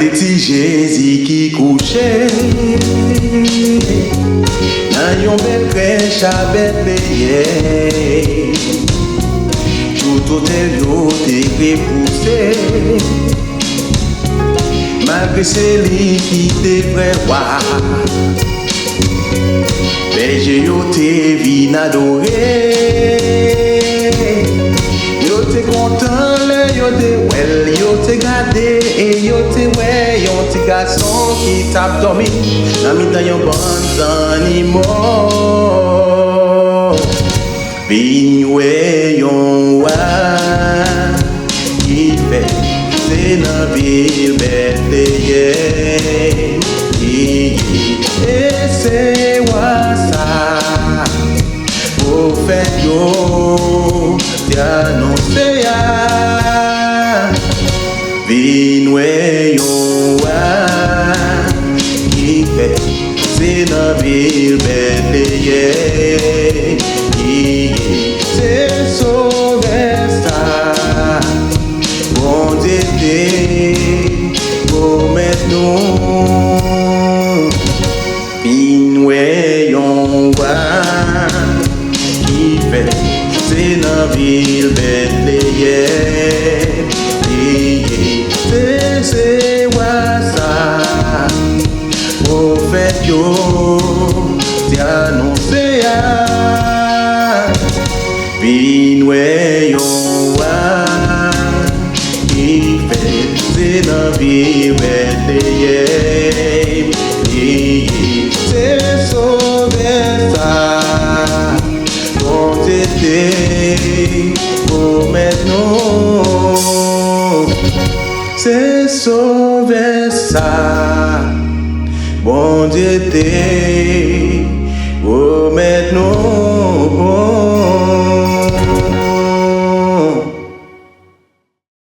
des petits Jésus qui couchait dans yon bel crèche à Bethléem. Tout hôtel yo t'es repoussé, malgré c'est lui qui t'es vrai roi. Berger yo t'es vin adorer, yo t'es content, yo t'es well, yo t'es gardé et yo t'es ouais, yon petit garçon qui tape dormi dans mi-temps yon bon animaux. Vin ouais yon wa qui fait c'est dans ville Bethléem. Et c'est wa ça prophète yo t'annonce ya. Vin ouais yon wa qui fait c'est dans ville Bethléem. C'est sauver ça, bon Dieu, pour maintenant. Vin ouais yon wa qui fait c'est dans ville Bethléem. C'est wa ça, prophète yo t'annonce ya. Vin ouais yon wa qui fait c'est dans ville Bethléem. C'est sauver ça, bon Dieu, pour maintenant. C'est sauver ça, bon Dieu, pour maintenant.